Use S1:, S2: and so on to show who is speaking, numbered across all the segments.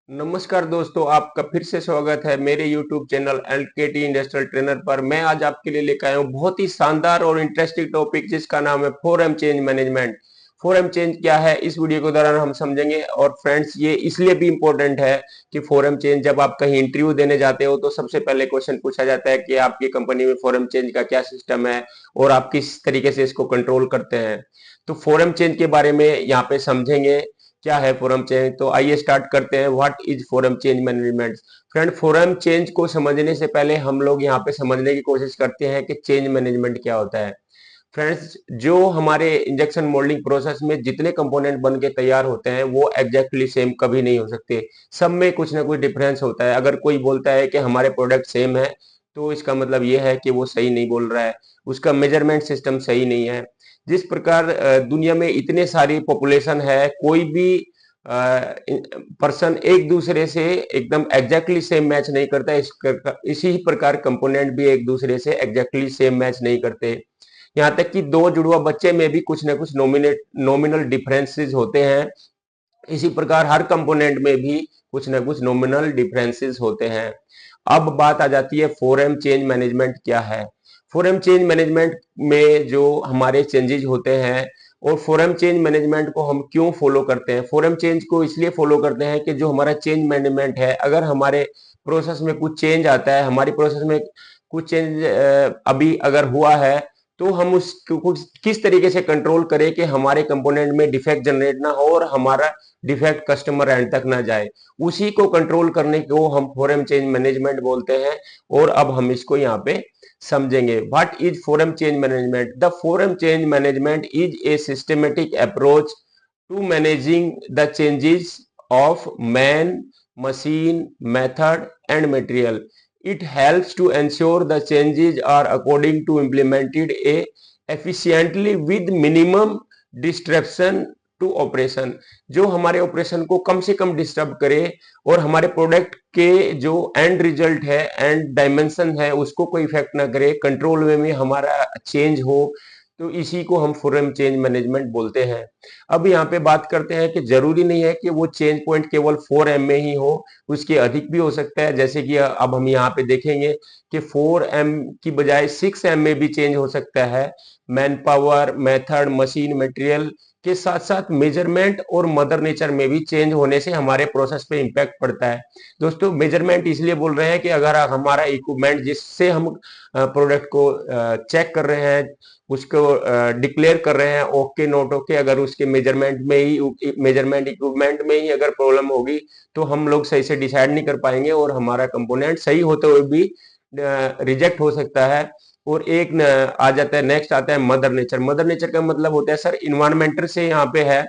S1: नमस्कार दोस्तों, आपका फिर से स्वागत है मेरे YouTube चैनल एलकेटी इंडस्ट्रियल ट्रेनर पर। मैं आज आपके लिए लेकर आया हूँ बहुत ही शानदार और इंटरेस्टिंग टॉपिक जिसका नाम है 4M change management. 4M change क्या है इस वीडियो के दौरान हम समझेंगे। और फ्रेंड्स, ये इसलिए भी इम्पोर्टेंट है कि 4M चेंज जब आप कहीं इंटरव्यू देने जाते हो तो सबसे पहले क्वेश्चन पूछा जाता है कि आपकी कंपनी में 4M चेंज का क्या सिस्टम है और आप किस तरीके से इसको कंट्रोल करते हैं। तो 4M चेंज के बारे में यहाँ पे समझेंगे क्या है फोरम चेंज। तो आइए स्टार्ट करते हैं। What is forum change management. Friend, forum change को समझने से पहले हम लोग यहाँ पे समझने की कोशिश करते हैं कि चेंज मैनेजमेंट क्या होता है। फ्रेंड्स, जो हमारे इंजेक्शन मोल्डिंग प्रोसेस में जितने कंपोनेंट बन के तैयार होते हैं वो एग्जैक्टली सेम कभी नहीं हो सकते। सब में कुछ ना कुछ डिफरेंस होता है। अगर कोई बोलता है कि हमारे प्रोडक्ट सेम है तो इसका मतलब ये है कि वो सही नहीं बोल रहा है, उसका मेजरमेंट सिस्टम सही नहीं है। जिस प्रकार दुनिया में इतने सारी पॉपुलेशन है, कोई भी पर्सन एक दूसरे से एकदम एग्जैक्टली सेम मैच नहीं करता। इसी प्रकार कंपोनेंट भी एक दूसरे से एग्जैक्टली सेम मैच नहीं करते। यहाँ तक कि दो जुड़वा बच्चे में भी कुछ ना कुछ नॉमिनल डिफरेंसेस होते हैं। इसी प्रकार हर कंपोनेंट में भी कुछ ना कुछ नॉमिनल डिफरेंसेस होते हैं। अब बात आ जाती है 4M चेंज मैनेजमेंट क्या है। 4M चेंज मैनेजमेंट में जो हमारे चेंजेस होते हैं और 4M चेंज मैनेजमेंट को हम क्यों फॉलो करते हैं। 4M चेंज को इसलिए फॉलो करते हैं कि जो हमारा चेंज मैनेजमेंट है, अगर हमारे प्रोसेस में कुछ चेंज आता है, हमारी प्रोसेस में कुछ चेंज अभी अगर हुआ है, तो हम उसको कुछ किस तरीके से कंट्रोल करें कि हमारे कंपोनेंट में डिफेक्ट जनरेट ना हो और हमारा डिफेक्ट कस्टमर एंड तक ना जाए। उसी को कंट्रोल करने को हम 4M चेंज मैनेजमेंट बोलते हैं। और अब हम इसको यहाँ पे समझेंगे। What is 4M change management. The 4M change management is a systematic approach to managing the changes of man, machine, method and material. It helps to ensure the changes are according to implemented a efficiently with minimum disruption to operation। जो हमारे operation को कम से कम disturb करे और हमारे product के जो and result है, एंड डायमेंशन है, उसको कोई इफेक्ट ना करे, कंट्रोल वे में हमारा चेंज हो, तो इसी को हम 4M चेंज मैनेजमेंट बोलते हैं। अब यहाँ पे बात करते हैं कि जरूरी नहीं है कि वो चेंज पॉइंट केवल 4M में ही हो, उसके अधिक भी हो सकता है। जैसे कि अब हम यहाँ पे देखेंगे कि 4M की बजाय 6M में भी चेंज हो सकता है। Man power, method, machine, material के साथ साथ मेजरमेंट और मदर नेचर में भी चेंज होने से हमारे प्रोसेस पे इंपैक्ट पड़ता है। दोस्तों, मेजरमेंट इसलिए बोल रहे हैं कि अगर हमारा इक्विपमेंट जिससे हम प्रोडक्ट को चेक कर रहे हैं, उसको डिक्लेयर कर रहे हैं ओके नोट ओके, अगर उसके मेजरमेंट इक्विपमेंट में ही अगर प्रॉब्लम होगी तो हम लोग सही से डिसाइड नहीं कर पाएंगे और हमारा कंपोनेंट सही होते हुए भी रिजेक्ट हो सकता है। और एक आ जाता है, नेक्स्ट आता है मदर नेचर। मदर नेचर का मतलब होता है सर इन्वायरमेंटल से यहाँ पे है।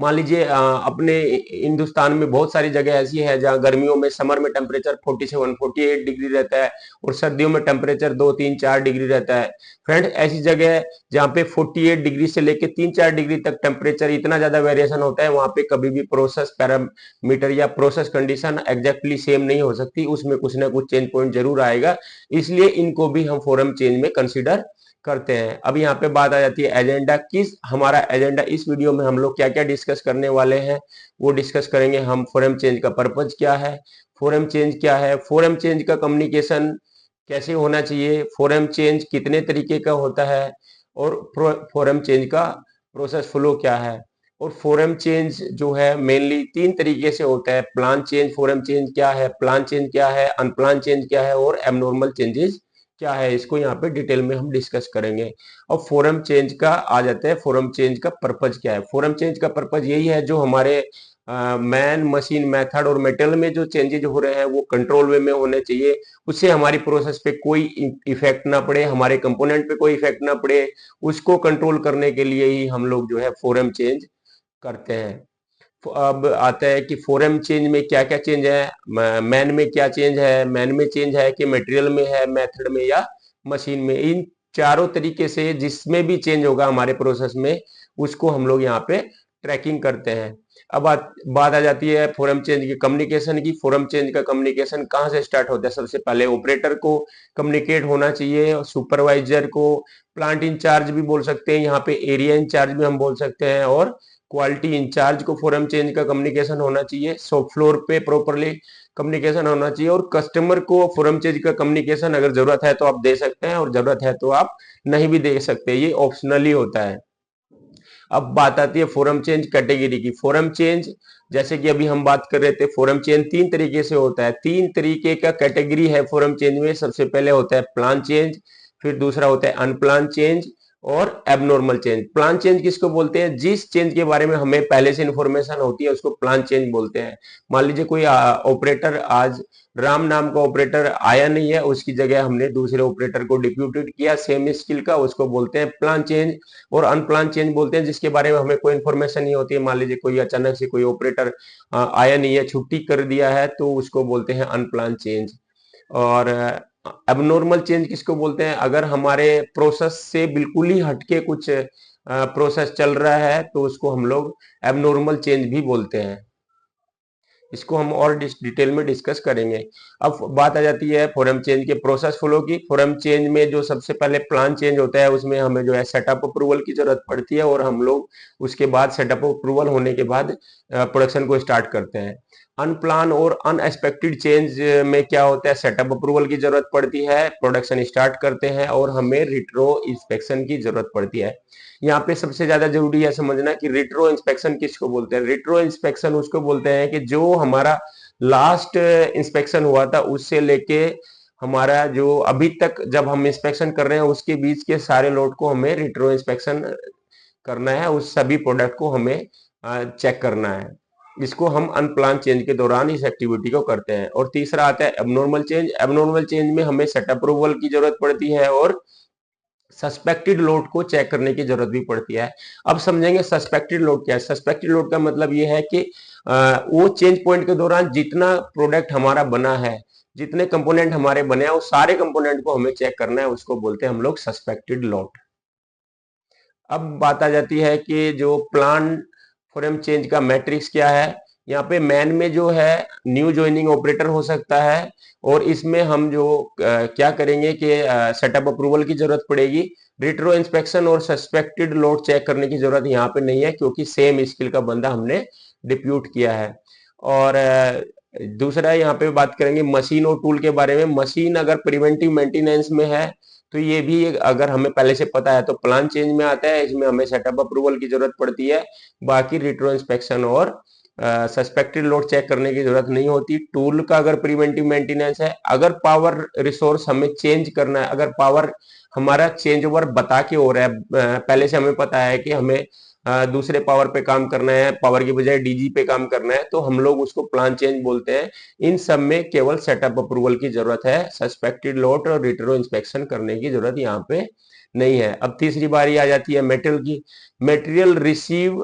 S1: मान लीजिए अपने हिंदुस्तान में बहुत सारी जगह ऐसी है जहाँ गर्मियों में, समर में टेम्परेचर 47-48 डिग्री रहता है और सर्दियों में टेम्परेचर 2-3-4 डिग्री रहता है। फ्रेंड, ऐसी जगह जहाँ पे 48 डिग्री से लेके 3-4 डिग्री तक टेम्परेचर इतना ज्यादा वेरिएशन होता है, वहां पे कभी भी प्रोसेस पैरामीटर या प्रोसेस कंडीशन एग्जैक्टली सेम नहीं हो सकती, उसमें कुछ ना कुछ चेंज पॉइंट जरूर आएगा। इसलिए इनको भी हम 4M चेंज में कंसिडर करते हैं। अब यहाँ पे बात आ जाती है एजेंडा। हमारा एजेंडा इस वीडियो में हम लोग क्या क्या डिस्कस करने वाले हैं वो डिस्कस करेंगे हम। 4M चेंज का पर्पज क्या है, 4M चेंज क्या है, 4M चेंज का कम्युनिकेशन कैसे होना चाहिए, 4M चेंज कितने तरीके का होता है और 4M चेंज का प्रोसेस फ्लो क्या है। और 4M चेंज जो है मेनली 3 तरीके से होता है। प्लान चेंज 4M चेंज क्या है, प्लान चेंज क्या है, अनप्लान चेंज क्या है और एबनॉर्मल चेंजेस क्या है, इसको यहाँ पे डिटेल में हम डिस्कस करेंगे। अब 4M चेंज का आ जाते हैं, 4M चेंज का पर्पज क्या है। 4M चेंज का पर्पज यही है, जो हमारे मैन, मशीन, मेथड और मेटल में जो चेंजेज हो रहे हैं वो कंट्रोल वे में होने चाहिए। उससे हमारी प्रोसेस पे कोई इफेक्ट ना पड़े, हमारे कंपोनेंट पे कोई इफेक्ट ना पड़े, उसको कंट्रोल करने के लिए ही हम लोग जो है 4M चेंज करते हैं। अब आता है कि 4M चेंज में क्या क्या चेंज है, मैन में क्या चेंज है, मैन में चेंज है कि मटेरियल में है, मेथड में या मशीन में। इन चारों तरीके से जिसमें भी चेंज होगा हमारे प्रोसेस में, उसको हम लोग यहाँ पे ट्रैकिंग करते हैं। अब बात आ जाती है 4M चेंज की कम्युनिकेशन की। 4M चेंज का कम्युनिकेशन कहाँ से स्टार्ट होता है। सबसे पहले ऑपरेटर को कम्युनिकेट होना चाहिए, सुपरवाइजर को, प्लांट इंचार्ज भी बोल सकते हैं यहाँ पे, एरिया इंचार्ज भी हम बोल सकते हैं, और क्वालिटी इंचार्ज को फोरम चेंज का कम्युनिकेशन होना चाहिए, शॉप फ्लोर पे प्रॉपरली कम्युनिकेशन होना चाहिए, और कस्टमर को फोरम चेंज का कम्युनिकेशन अगर जरूरत है तो आप दे सकते हैं और जरूरत है तो आप नहीं भी दे सकते, ये ऑप्शनली होता है। अब बात आती है फोरम चेंज कैटेगरी की। फोरम चेंज जैसे कि अभी हम बात कर रहे थे, फोरम चेंज तीन तरीके से होता है, तीन तरीके का कैटेगरी है फोरम चेंज में। सबसे पहले होता है प्लान चेंज, फिर दूसरा होता है अनप्लान चेंज, और एबनॉर्मल चेंज। प्लान चेंज किसको बोलते हैं? जिस चेंज के बारे में हमें पहले से इंफॉर्मेशन होती है उसको प्लान चेंज बोलते हैं। मान लीजिए कोई ऑपरेटर आज राम नाम का ऑपरेटर आया नहीं है, उसकी जगह हमने दूसरे ऑपरेटर को डिप्यूटेड किया सेम स्किल का, उसको बोलते हैं प्लान चेंज। और अनप्लान चेंज बोलते हैं जिसके बारे में हमें कोई इन्फॉर्मेशन नहीं होती है। मान लीजिए कोई अचानक से कोई ऑपरेटर आया नहीं है, छुट्टी कर दिया है, तो उसको बोलते हैं अनप्लान चेंज। और एबनॉर्मल चेंज किसको बोलते हैं? अगर हमारे प्रोसेस से बिल्कुल ही हटके कुछ प्रोसेस चल रहा है तो उसको हम लोग एबनॉर्मल चेंज भी बोलते हैं। इसको हम और डिटेल में डिस्कस करेंगे। अब बात आ जाती है फोरम चेंज के प्रोसेस फ्लो की। फोरम चेंज में जो सबसे पहले प्लान चेंज होता है उसमें हमें जो है सेटअप अप्रूवल की जरूरत पड़ती है, और हम लोग उसके बाद सेटअप अप्रूवल होने के बाद प्रोडक्शन को स्टार्ट करते हैं। अनप्लान और अनएक्सपेक्टेड चेंज में क्या होता है? सेटअप अप्रूवल की जरूरत पड़ती है, प्रोडक्शन स्टार्ट करते हैं, और हमें रिट्रो इंस्पेक्शन की जरूरत पड़ती है। यहाँ पे सबसे ज्यादा जरूरी है समझना कि रिट्रो इंस्पेक्शन किसको बोलते हैं। रिट्रो इंस्पेक्शन उसको बोलते हैं कि जो हमारा लास्ट इंस्पेक्शन हुआ था उससे लेके हमारा जो अभी तक जब हम इंस्पेक्शन कर रहे हैं उसके बीच के सारे लोड को हमें रिट्रो इंस्पेक्शन करना है, उस सभी प्रोडक्ट को हमें चेक करना है। इसको हम अनप्लान चेंज के दौरान इस एक्टिविटी को करते हैं। और तीसरा आता है एबनॉर्मल चेंज। एबनॉर्मल चेंज में हमें सेट अप्रूवल की जरूरत पड़ती है और सस्पेक्टेड लोड को चेक करने की जरूरत भी पड़ती है। अब समझेंगे सस्पेक्टेड लोड क्या है। सस्पेक्टेड लोड का मतलब ये है कि वो चेंज पॉइंट के दौरान जितना प्रोडक्ट हमारा बना है, जितने कंपोनेंट हमारे बने हैं, वो सारे कंपोनेंट को हमें चेक करना है, उसको बोलते हैं हम लोग सस्पेक्टेड लोड। अब बात आ जाती है कि जो प्लान फोरम चेंज का मैट्रिक्स क्या है। यहाँ पे मैन में जो है न्यू ज्वाइनिंग ऑपरेटर हो सकता है, और इसमें हम जो क्या करेंगे कि सेटअप अप्रूवल की जरूरत पड़ेगी। रिट्रो इंस्पेक्शन और सस्पेक्टेड लोड चेक करने की जरूरत यहाँ पे नहीं है, क्योंकि सेम स्किल का बंदा हमने डिप्यूट किया है। और दूसरा यहाँ पे बात करेंगे मशीन और टूल के बारे में। मशीन अगर प्रिवेंटिव मेंटेनेंस में है तो ये भी अगर हमें पहले से पता है तो प्लान चेंज में आता है, इसमें हमें सेटअप अप्रूवल की जरूरत पड़ती है। बाकी रिट्रो इंस्पेक्शन और सस्पेक्टेड लोड चेक करने की जरूरत नहीं होती। टूल का अगर प्रिवेंटिव मेंटेनेंस है, अगर पावर रिसोर्स हमें चेंज करना है, अगर पावर हमारा चेंज ओवर बता के हो रहा है, पहले से हमें पता है कि हमें दूसरे पावर पे काम करना है, पावर की बजाय डीजी पे काम करना है, तो हम लोग उसको प्लान चेंज बोलते हैं। इन सब में केवल सेटअप अप्रूवल की जरूरत है, सस्पेक्टेड लोड और रिट्रो इंस्पेक्शन करने की जरूरत यहाँ पे नहीं है। अब तीसरी बारी आ जाती है मेटेरियल की। Material receive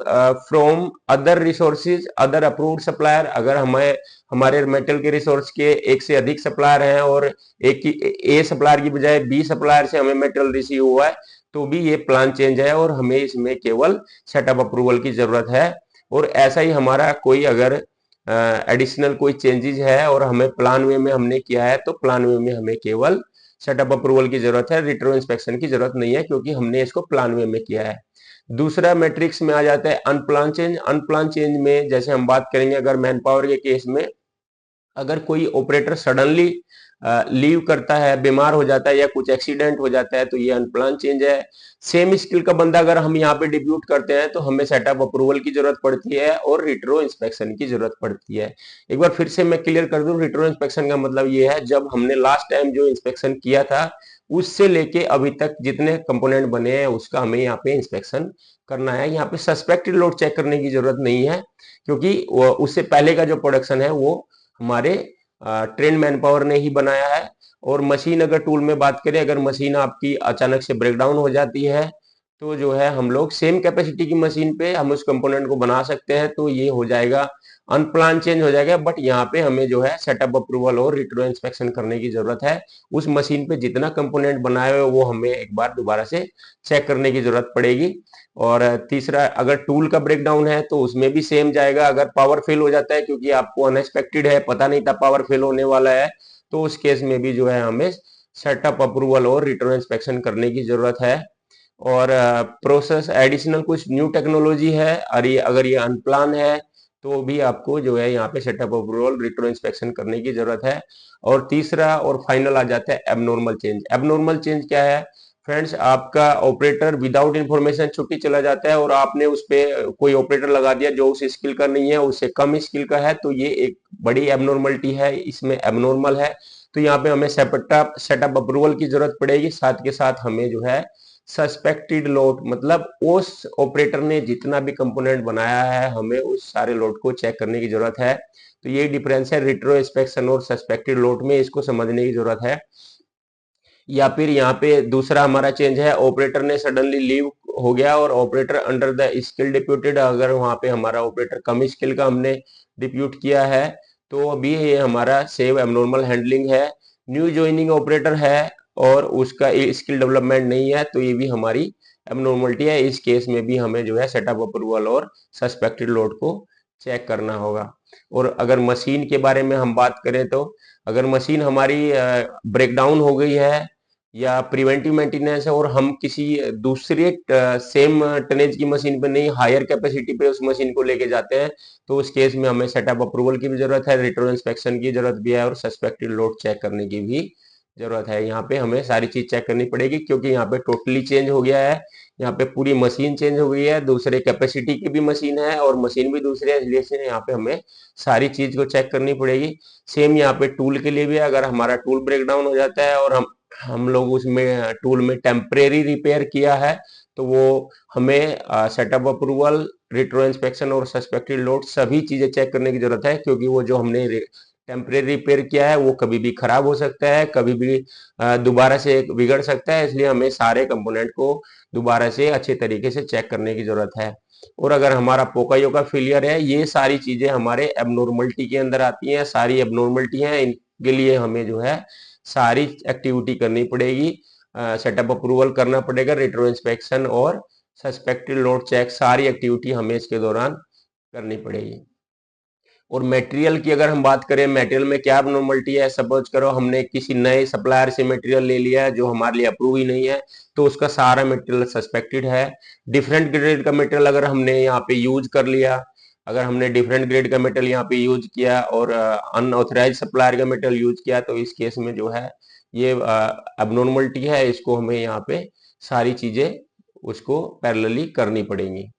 S1: from other resources other approved supplier. अगर हमें हमारे मेटेरियल के रिसोर्स के एक से अधिक सप्लायर हैं और एक की ए सप्लायर की बजाय बी सप्लायर से हमें मेटेरियल रिसीव हुआ है, तो भी ये प्लान चेंज है और हमें इसमें केवल सेटअप अप्रूवल की जरूरत है। और ऐसा ही हमारा कोई अगर एडिशनल कोई चेंजेस है और हमें प्लान वे में हमने किया है, तो प्लान वे में हमें केवल सेटअप अप्रूवल की जरूरत है, रिट्रो इंस्पेक्शन की जरूरत नहीं है, क्योंकि हमने इसको प्लान वे में किया है। दूसरा मैट्रिक्स में आ जाता है अनप्लान चेंज। अनप्लान चेंज में जैसे हम बात करेंगे, अगर मैन पावर के केस में अगर कोई ऑपरेटर सडनली लीव करता है, बीमार हो जाता है या कुछ एक्सीडेंट हो जाता है, तो ये अनप्लान चेंज है। सेम स्किल का बंदा अगर हम यहाँ पे डिब्यूट करते हैं तो हमें सेटअप अप्रूवल की जरूरत पड़ती है और रिट्रो इंस्पेक्शन की जरूरत पड़ती है। एक बार फिर से मैं क्लियर कर दूं, रिट्रो इंस्पेक्शन का मतलब ये है जब हमने लास्ट टाइम जो इंस्पेक्शन किया था उससे लेके अभी तक जितने कंपोनेंट बने हैं उसका हमें यहाँ पे इंस्पेक्शन करना है। यहाँ पे सस्पेक्टेड लोड चेक करने की जरूरत नहीं है, क्योंकि उससे पहले का जो प्रोडक्शन है वो हमारे ट्रेन मैन पावर ने ही बनाया है। और मशीन अगर टूल में बात करें, अगर मशीन आपकी अचानक से ब्रेकडाउन हो जाती है तो जो है हम लोग सेम कैपेसिटी की मशीन पे हम उस कंपोनेंट को बना सकते हैं, तो ये हो जाएगा अनप्लान चेंज हो जाएगा। बट यहाँ पे हमें जो है सेटअप अप्रूवल और रिट्रो इंस्पेक्शन करने की जरूरत है। उस मशीन पे जितना कंपोनेंट बनाए हुए वो हमें एक बार दोबारा से चेक करने की जरूरत पड़ेगी। और तीसरा, अगर टूल का ब्रेकडाउन है तो उसमें भी सेम जाएगा। अगर पावर फेल हो जाता है, क्योंकि आपको अनएक्सपेक्टेड है, पता नहीं था पावर फेल होने वाला है, तो उस केस में भी जो है हमें सेटअप अप्रूवल और रिट्रो इंस्पेक्शन करने की जरूरत है। और प्रोसेस एडिशनल कुछ न्यू टेक्नोलॉजी है, और ये अगर ये अनप्लान है तो भी आपको जो है यहाँ पे सेटअप अप्रूवल रिट्रो इंस्पेक्शन करने की जरूरत है। और तीसरा और फाइनल आ जाता है एबनॉर्मल चेंज। एबनॉर्मल चेंज क्या है फ्रेंड्स? आपका ऑपरेटर विदाउट इंफॉर्मेशन छुट्टी चला जाता है और आपने उस पे कोई ऑपरेटर लगा दिया जो उस स्किल का नहीं है, उससे कम स्किल का है, तो ये एक बड़ी एबनॉर्मलिटी है, इसमें एबनॉर्मल है। तो यहाँ पे हमें सेटअप अप्रूवल की जरूरत पड़ेगी। साथ के साथ हमें जो है सस्पेक्टेड लोड, मतलब उस ऑपरेटर ने जितना भी कंपोनेंट बनाया है हमें उस सारे लोड को चेक करने की जरूरत है। तो ये डिफरेंस है रिट्रो इंस्पेक्शन और सस्पेक्टेड लोड में, इसको समझने की जरूरत है। या फिर यहाँ पे दूसरा हमारा चेंज है, ऑपरेटर ने सडनली लीव हो गया और operator under the skill deputed, अगर वहां पे हमारा ऑपरेटर कम स्किल का हमने डिप्यूट किया है तो अभी ये हमारा सेव एबनॉर्मल हैंडलिंग है। न्यू ज्वाइनिंग ऑपरेटर है और उसका स्किल डेवलपमेंट नहीं है तो ये भी हमारी एबनॉर्मलिटी है। इस केस में भी हमें जो है सेटअप अप्रूवल और सस्पेक्टेड लोड को चेक करना होगा। और अगर मशीन के बारे में हम बात करें तो अगर मशीन हमारी ब्रेकडाउन हो गई है या प्रिवेंटिव मेंटेनेंस है और हम किसी दूसरे सेम टनेज की मशीन पे नहीं, हायर कैपेसिटी पे उस मशीन को लेके जाते हैं, तो उस केस में हमें सेटअप अप्रूवल की भी जरूरत है, रिट्रो इंस्पेक्शन की जरूरत भी है और सस्पेक्टेड लोड चेक करने की भी जरूरत है। यहाँ पे हमें सारी चीज चेक करनी पड़ेगी क्योंकि यहाँ पे टोटली चेंज हो गया है, यहाँ पे पूरी मशीन चेंज हो गई है, दूसरे कैपेसिटी की भी मशीन है और मशीन भी दूसरी है, इसलिए यहाँ पे हमें सारी चीज को चेक करनी पड़ेगी। सेम यहाँ पे टूल के लिए भी है, अगर हमारा टूल ब्रेक डाउन हो जाता है और हम लोग उसमें टूल में टेम्परेरी रिपेयर किया है तो वो हमें सेटअप अप्रूवल, रिट्रो इंस्पेक्शन और सस्पेक्टेड लोड सभी चीजें चेक करने की जरूरत है, क्योंकि वो जो हमने टेम्परेरी रिपेयर किया है वो कभी भी खराब हो सकता है, कभी भी दोबारा से बिगड़ सकता है, इसलिए हमें सारे कंपोनेंट को दोबारा से अच्छे तरीके से चेक करने की जरूरत है। और अगर हमारा पोकायो का फेलियर है, ये सारी चीजें हमारे एबनॉर्मलिटी के अंदर आती हैं, सारी एबनॉर्मलिटी हैं, इनके लिए हमें जो है सारी एक्टिविटी करनी पड़ेगी, सेटअप अप्रूवल करना पड़ेगा, रिट्रो इंस्पेक्शन और सस्पेक्टेड लोड चेक, सारी एक्टिविटी हमें इसके दौरान करनी पड़ेगी। और मटेरियल की अगर हम बात करें, मटेरियल में क्या एबनॉर्मलिटी है, सपोज करो हमने किसी नए सप्लायर से मटेरियल ले लिया है जो हमारे लिए अप्रूव ही नहीं है, तो उसका सारा मटेरियल सस्पेक्टेड है। डिफरेंट ग्रेड का मटेरियल अगर हमने यहाँ पे यूज कर लिया, अगर हमने डिफरेंट ग्रेड का मटेरियल यहाँ पे यूज किया और अनऑथराइज सप्लायर का मटेरियल यूज किया, तो इस केस में जो है ये एबनॉर्मलिटी है, इसको हमें यहाँ पे सारी चीजें उसको पैरेलली करनी पड़ेंगी।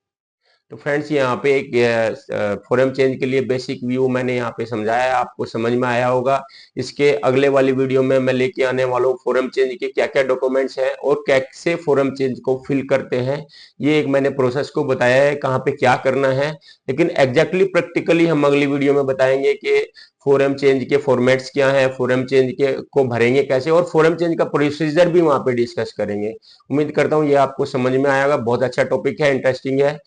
S1: तो फ्रेंड्स यहाँ पे एक फोरम चेंज के लिए बेसिक व्यू मैंने यहाँ पे समझाया है, आपको समझ में आया होगा। इसके अगले वाली वीडियो में मैं लेके आने वाला हूँ फोरम चेंज के क्या क्या डॉक्यूमेंट्स हैं और कैसे फोरम चेंज को फिल करते हैं। ये एक मैंने प्रोसेस को बताया है कहाँ पे क्या करना है, लेकिन एग्जैक्टली प्रैक्टिकली हम अगली वीडियो में बताएंगे कि फोरम चेंज के फॉर्मेट्स क्या है, फोरम चेंज के को भरेंगे कैसे और फोरम चेंज का प्रोसीजर भी वहां पे डिस्कस करेंगे। उम्मीद करता हूँ ये आपको समझ में आएगा, बहुत अच्छा टॉपिक है, इंटरेस्टिंग है।